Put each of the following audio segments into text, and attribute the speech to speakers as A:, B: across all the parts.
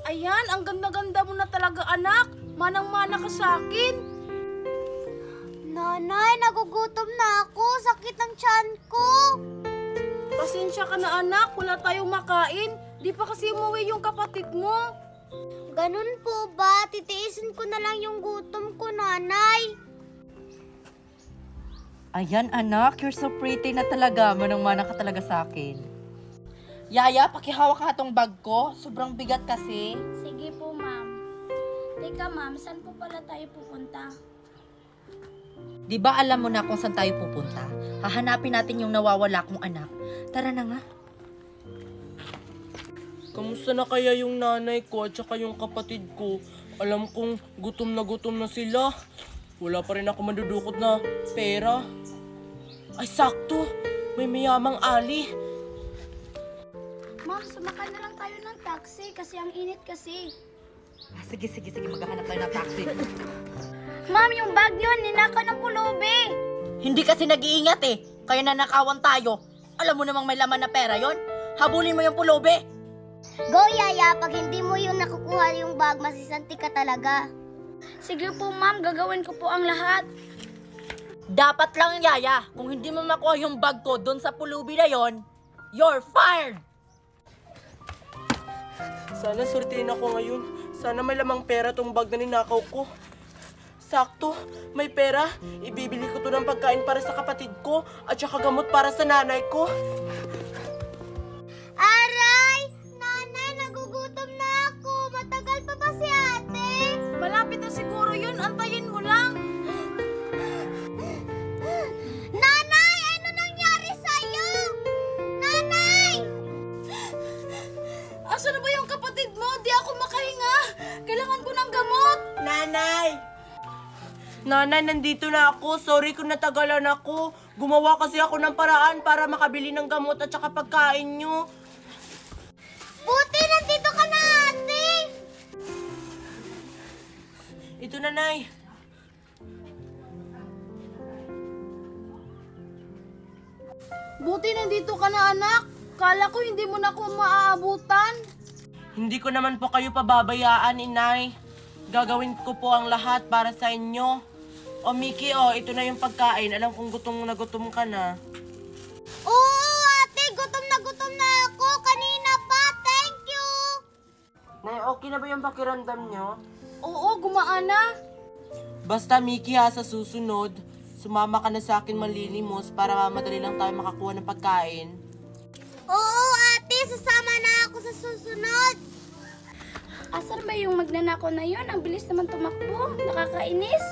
A: Ayan, ang ganda-ganda mo na talaga anak. Manang-mana ka sa akin.
B: Nanay, nagugutom na ako. Sakit ng tiyan ko.
A: Pasensya ka na anak, wala tayong makain. Di pa kasi umuwi yung kapatid mo.
B: Ganun po ba? Titiisin ko na lang yung gutom ko, nanay.
C: Ayan anak, you're so pretty na talaga. Manang-mana ka talaga sa akin. Yaya, pakihawak nga tong bag ko. Sobrang bigat kasi.
B: Sige po, ma'am. Teka, ma'am, saan po pala tayo pupunta?
C: Di ba alam mo na kung saan tayo pupunta? Hahanapin natin yung nawawala kong anak. Tara na nga.
D: Kamusta na kaya yung nanay ko at saka yung kapatid ko? Alam kong gutom na sila. Wala pa rin ako mandudukot na pera. Ay, sakto! May mayamang ali.
B: Ma'am, sumakay na lang tayo ng taxi kasi ang init kasi.
C: Sige, maghahanap tayo ng taxi.
B: Ma'am, yung bag nyo, ninakaw ng pulubi.
C: Hindi kasi nag-iingat eh. Kaya nanakawan tayo. Alam mo namang may laman na pera yon. Habulin mo yung pulubi.
B: Go, Yaya. Pag hindi mo yung nakukuha yung bag, masisanti ka talaga. Sige po, ma'am. Gagawin ko po ang lahat.
C: Dapat lang, Yaya. Kung hindi mo makuha yung bag ko doon sa pulubi na yon, you're fired!
D: Sana surtihin ako ngayon. Sana may lamang pera tong bag na ninakaw ko. Sakto, may pera. Ibibili ko to ng pagkain para sa kapatid ko at saka gamot para sa nanay ko.
B: Aray! Nanay, nagugutom na ako. Matagal pa ba si ate?
A: Malapit na siguro yun, antayin mo lang.
B: Nanay! Ano nangyari sa'yo? Nanay!
A: Asa na ba yung kapatid mo? Di ako makahinga. Kailangan ko ng gamot.
D: Nanay! Nanay, nandito na ako. Sorry kung natagalan ako. Gumawa kasi ako ng paraan para makabili ng gamot at saka pagkain nyo.
B: Buti, nandito ka na, ate!
D: Ito, nanay.
A: Buti nandito ka na anak. Kala ko hindi mo na ako maaabutan.
D: Hindi ko naman po kayo pababayaan, inay. Gagawin ko po ang lahat para sa inyo. O, Mickey, ito na yung pagkain. Alam kong gutom ka na.
B: Oo, ate! Gutom na ako. Kanina pa. Thank you!
D: Nay, okay na ba yung pakiramdam nyo?
A: Oo, gumaan na.
D: Basta, Mickey, sa susunod, sumama ka na sa akin manlilimos para madali lang tayo makakuha ng pagkain.
B: Oo, ate! Sasama na ako sa susunod. Asan ba yung magnanakaw na yun? Ang bilis naman tumakbo. Nakakainis.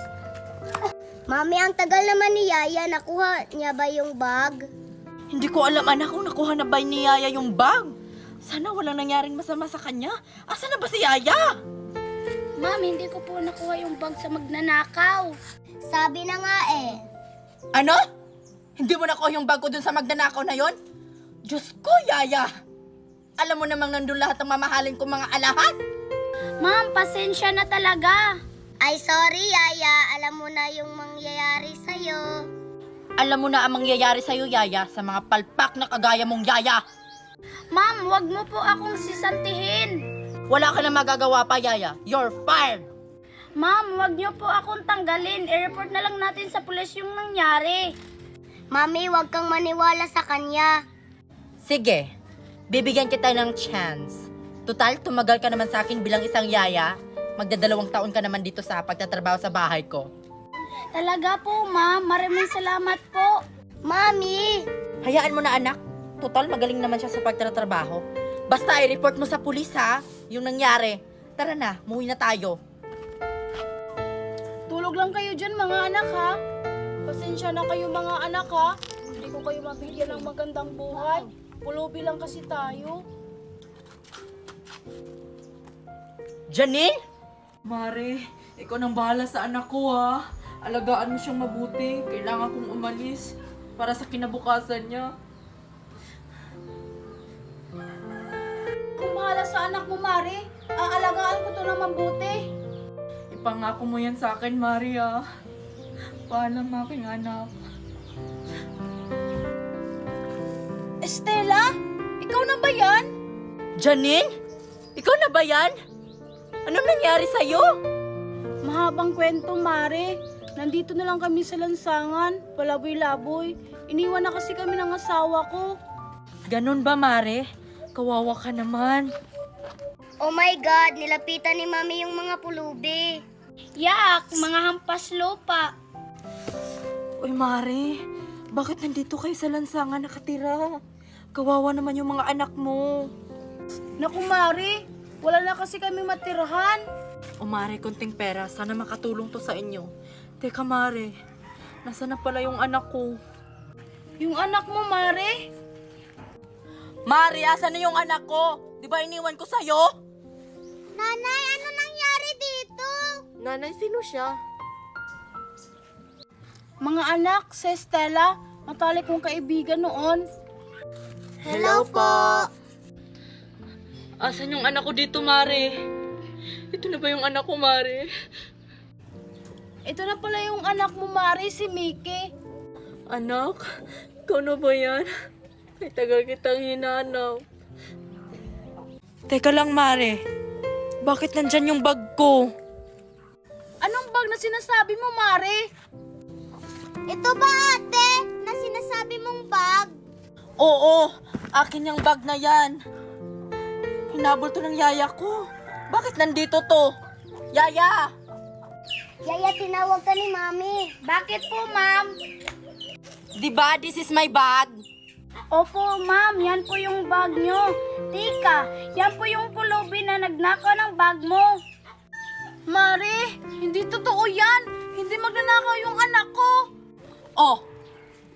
B: Mami, ang tagal naman ni Yaya. Nakuha niya ba yung bag?
C: Hindi ko alam anak kung nakuha na ba ni Yaya yung bag. Sana walang nangyaring masama sa kanya. Asa na ba si Yaya?
B: Ma'am, hindi ko po nakuha yung bag sa magnanakaw. Sabi na nga eh.
C: Ano? Hindi mo nakuha yung bag ko dun sa magnanakaw na yon? Diyos ko, Yaya! Alam mo namang nandun lahat ng mamahalin kong mga alahas?
B: Ma'am, pasensya na talaga. Ay, sorry, Yaya. Alam mo na yung mangyayari sa'yo.
C: Alam mo na ang mangyayari sa'yo, Yaya, sa mga palpak na kagaya mong Yaya.
B: Ma'am, wag mo po akong sisantihin.
C: Wala ka na magagawa pa, Yaya. You're fired!
B: Ma'am, wag niyo po akong tanggalin. I-report na lang natin sa pulis yung nangyari. Mami, wag kang maniwala sa kanya.
C: Sige, bibigyan kita ng chance. Total, tumagal ka naman sa akin bilang isang Yaya. Magdadalawang taon ka naman dito sa pagtatrabaho sa bahay ko.
B: Talaga po, ma'am. Maraming salamat po. Mami!
C: Hayaan mo na anak. Total, magaling naman siya sa pagtatrabaho. Basta i-report mo sa pulis ha, yung nangyari. Tara na, muwi na tayo.
A: Tulog lang kayo dyan mga anak ha. Pasensya na kayo mga anak ha. Hindi ko kayo mabigyan ng magandang buhay. Pulubi lang kasi tayo.
C: Janine?
E: Mare, ikaw nang bahala sa anak ko ha. Alagaan mo siyang mabuti. Kailangan kong umalis para sa kinabukasan niya.
A: Kung bahala sa anak mo, Mari, aalagaan ko to ng mabuti.
E: Ipangako mo yan sa akin, Mare ha. Paalam aking anak.
A: Estela, ikaw na ba yan?
C: Janine? Ikaw na ba yan? Anong nangyari sa'yo?
A: Mahabang kwento, Mare. Nandito na lang kami sa lansangan, palaboy-laboy. Iniwan na kasi kami ng asawa ko.
C: Ganun ba, Mare? Kawawa ka naman.
B: Oh my God, nilapitan ni Mami yung mga pulubi. Yak, mga hampas lupa.
C: Uy, Mare, bakit nandito kayo sa lansangan nakatira? Kawawa naman yung mga anak mo.
A: Naku, Mare, wala na kasi kami matirahan.
C: O Mare, konting pera. Sana makatulong to sa inyo. Teka, Mare, nasa na pala yung anak ko?
A: Yung anak mo, Mare?
C: Mare, asan na yung anak ko? Di ba iniwan ko sa'yo?
B: Nanay, ano nangyari dito?
D: Nanay, sino siya?
A: Mga anak, si Stella, matalik kong kaibigan noon.
B: Hello po.
E: Asan yung anak ko dito, Mare? Ito na ba yung anak ko, Mare?
A: Ito na pala yung anak mo, Mare, si Mickey.
E: Anak? Ikaw na ba yan? Ay, tagal kitang hinanap.
C: Teka lang, Mare. Bakit nandyan yung bag ko?
A: Anong bag na sinasabi mo, Mare?
B: Ito ba ate, na sinasabi mong bag?
C: Oo, akin yung bag na yan. Hinabol to ng yaya ko. Bakit nandito to? Yaya!
B: Yaya, tinawag ka ni Mami. Bakit po, Ma'am?
C: Diba, this is my bag?
B: Opo, Ma'am, yan po yung bag nyo. Tika, yan po yung pulubi na nagnakaw ng bag mo.
A: Mare, hindi totoo yan. Hindi magnanakaw yung anak ko.
C: Oh,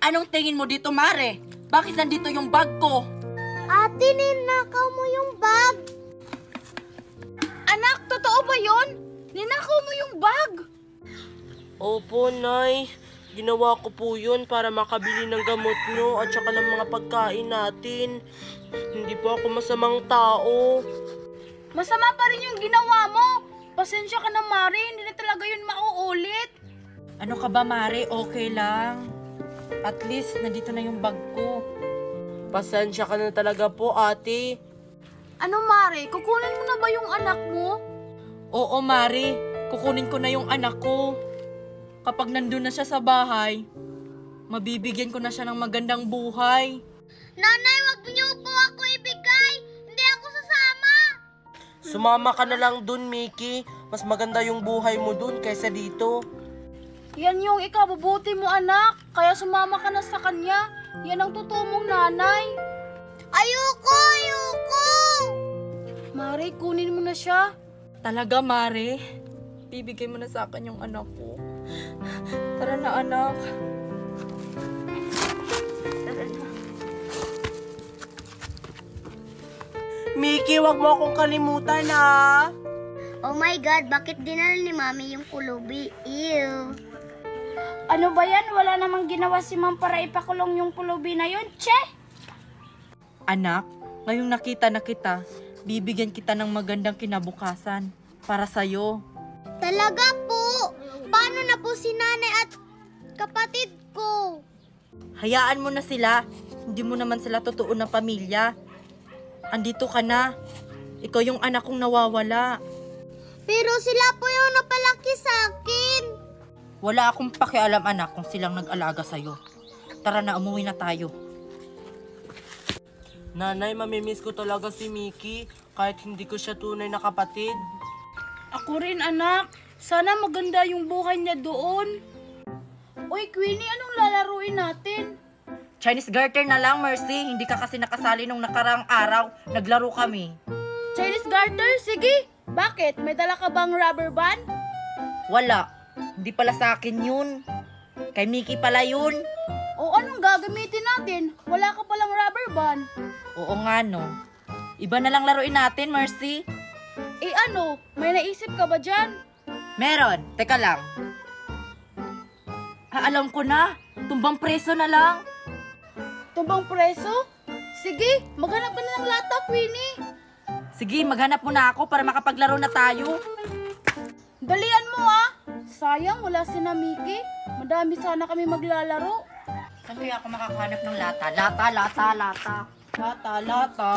C: anong tingin mo dito, Mare? Bakit nandito yung bag ko?
B: Ate, ninakaw mo yung bag.
A: Anak, totoo ba yun? Ninakaw mo yung bag.
D: Opo, Nay. Ginawa ko po yun para makabili ng gamot nyo at saka ng mga pagkain natin. Hindi po ako masamang tao.
A: Masama pa rin yung ginawa mo. Pasensya ka na, Mare. Hindi na talaga yun mauulit.
C: Ano ka ba, Mare? Okay lang. At least, nandito na yung bag ko.
D: Pasensya ka na talaga po, ate.
A: Ano, Mare? Kukunin mo na ba yung anak mo?
C: Oo, Mare. Kukunin ko na yung anak ko. Kapag nandun na siya sa bahay, mabibigyan ko na siya ng magandang buhay.
B: Nanay, wag niyo po ako ibigay. Hindi ako sasama.
D: Sumama ka na lang dun, Mickey. Mas maganda yung buhay mo dun kaysa dito.
A: Yan yung ikabubuti mo, anak. Kaya sumama ka na sa kanya. Yan ang totoo mong nanay.
B: Ayoko, ayoko.
A: Mare, kunin mo na siya.
C: Talaga, Mare? Bibigay mo na sa akin yung anak ko. Tara na, anak. Tara na.
D: Mickey, wag mo akong kalimutan, ha?
B: Oh my God, bakit dinala ni Mami yung pulubi? Ew.
A: Ano ba yan? Wala namang ginawa si Ma'am para ipakulong yung pulubi na yun, che?
C: Anak, ngayong nakita na kita, bibigyan kita ng magandang kinabukasan para sa'yo.
B: Talaga po. Paano na po si nanay at kapatid ko?
C: Hayaan mo na sila. Hindi mo naman sila totoo na pamilya. Andito ka na. Ikaw yung anak kong nawawala.
B: Pero sila po yung napalaki sa akin.
C: Wala akong pakialam, anak, kung silang nag-alaga sa'yo. Tara na, umuwi na tayo.
D: Nanay, mamimiss ko talaga si Mickey kahit hindi ko siya tunay na kapatid.
A: Ako rin, anak. Sana maganda yung buhay niya doon. Uy, Queenie, anong lalaruin natin?
C: Chinese garter na lang, Mercy. Hindi ka kasi nakasali nung nakarang araw. Naglaro kami.
A: Chinese garter? Sige. Bakit? May dala ka bang rubber band?
C: Wala. Hindi pala sa akin yun. Kay Mickey pala yun.
A: O anong gagamitin natin? Wala ka palang rubber band.
C: Oo nga, no. Iba na lang laruin natin, Mercy.
A: Eh ano? May naisip ka ba dyan?
C: Meron. Teka lang. Alam ko na. Tumbang preso na lang.
A: Tumbang preso? Sige, maghanap ka na ng lata, Queenie.
C: Sige, maghanap muna ako para makapaglaro na tayo.
A: Dalian mo ah. Sayang, wala si na Mickey. Madami sana kami maglalaro.
C: Saan kaya ako makakahanap ng lata? Lata.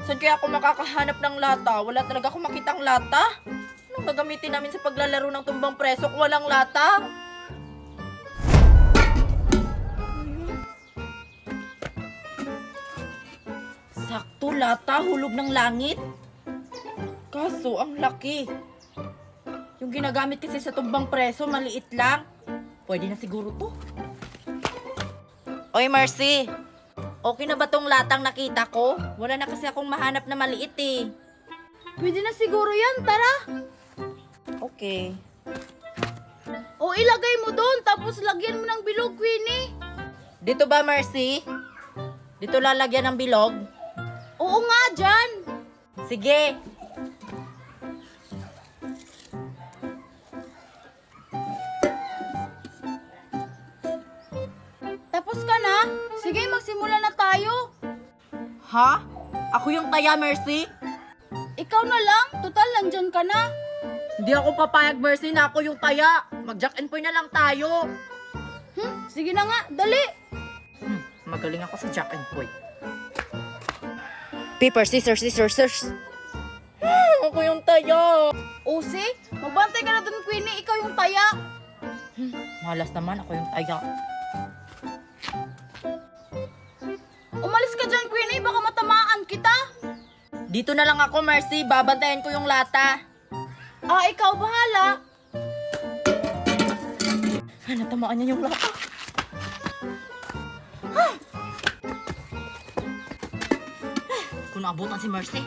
C: Saan kaya ako makakahanap ng lata? Wala talaga akong makitang lata. Anong gagamitin namin sa paglalaro ng tumbang preso kung walang lata? Sakto, lata, hulog ng langit. Kaso, ang laki. Yung ginagamit kasi sa tumbang preso, maliit lang. Pwede na siguro to. Oy, Mercy. Okay na ba tong latang nakita ko? Wala na kasi akong mahanap na maliit eh.
A: Pwede na siguro yan, tara.
C: Okay.
A: O ilagay mo doon, tapos lagyan mo ng bilog, Queenie.
C: Dito ba, Mercy? Dito lalagyan ng bilog?
A: Oo nga, dyan.
C: Sige.
A: Tapos ka na? Sige, magsimula na tayo.
C: Ha? Ako yung taya, Mercy?
A: Ikaw na lang, total nandyan ka na.
C: Hindi ako papayag, Mercy, na ako yung taya. Mag-jack and point na lang tayo.
A: Sige na nga, dali.
C: Magaling ako sa jack and point. Paper, scissors, scissors, scissors. Ako yung taya.
A: Ose, mabantay ka na dun, Queenie, ikaw yung taya.
C: Malas naman, ako yung taya.
A: Umalis ka dyan, Queenie, baka matamaan kita.
C: Dito na lang ako, Mercy. Babantayan ko yung lata.
A: Ah, ikaw bahala.
C: Natamaan niya yung lata. Kung naabutan si Mercy.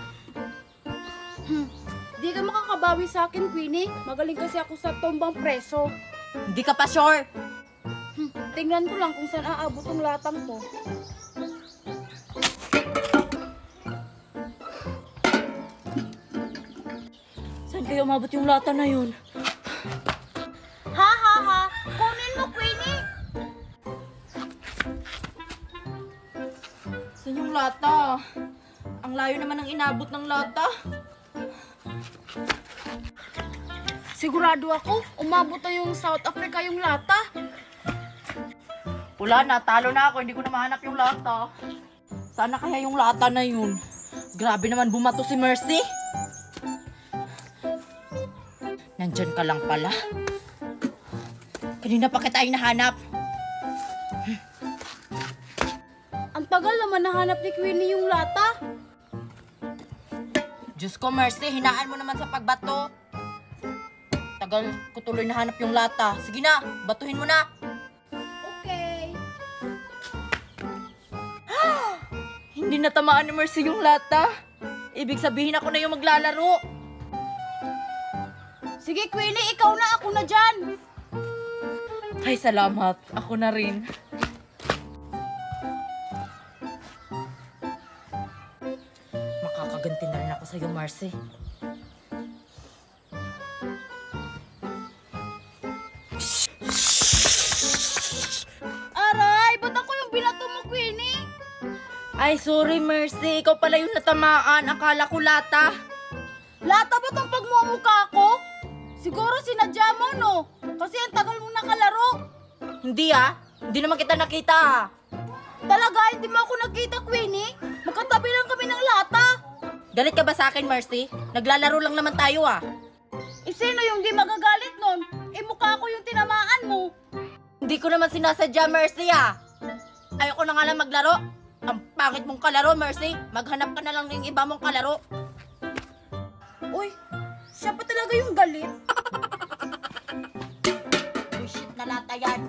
A: Di ka makakabawi sa akin, Queenie. Magaling kasi ako sa tumbang preso.
C: Hindi ka pa sure.
A: Tingnan ko lang kung saan aabot ang latang to.
C: Saan kayo umabot yung lata na yun?
A: Ha ha ha! Kunin mo, Queenie!
C: Saan yung lata? Ang layo naman ng inabot ng lata.
A: Sigurado ako, umabot na yung South Africa yung lata.
C: Wala na, talo na ako. Hindi ko na mahanap yung lata. Sana kaya yung lata na yun? Grabe naman bumato si Mercy. Nandyan ka lang pala. Kanina pa kita hinahanap.
A: Ang tagal naman nahanap ni Queenie yung lata.
C: Diyos ko, Mercy, hinaan mo naman sa pagbato. Tagal ko tuloy nahanap yung lata. Sige na, batuhin mo na.
A: Okay.
C: Hindi natamaan ni Mercy yung lata. Ibig sabihin ako na yung maglalaro.
A: Sige, Queenie, ikaw na, ako na dyan.
C: Ay, salamat. Ako na rin. Makakaganti na rin ako sa'yo, Mercy.
A: Aray, ba't ako yung binato mo, Queenie?
C: Ay, sorry, Mercy. Ikaw pala yung natamaan. Akala ko lata.
A: Lata ba tong pagmumukha ko? Siguro sinadya mo, no? Kasi ang tagal mong nakalaro.
C: Hindi ah. Hindi naman kita nakita ah.
A: Talaga, hindi mo ako nakita, Queenie. Magkatabi lang kami ng lata.
C: Galit ka ba sa akin, Mercy? Naglalaro lang naman tayo ah.
A: Sino yung di magagalit nun? Mukha ko yung tinamaan mo.
C: Hindi ko naman sinasadya, Mercy ah. Ayoko na nga lang maglaro. Ang pangit mong kalaro, Mercy. Maghanap ka na lang ng iba mong kalaro.
A: Uy, siya pa talaga yung galit.
C: Bullshit na lata yan.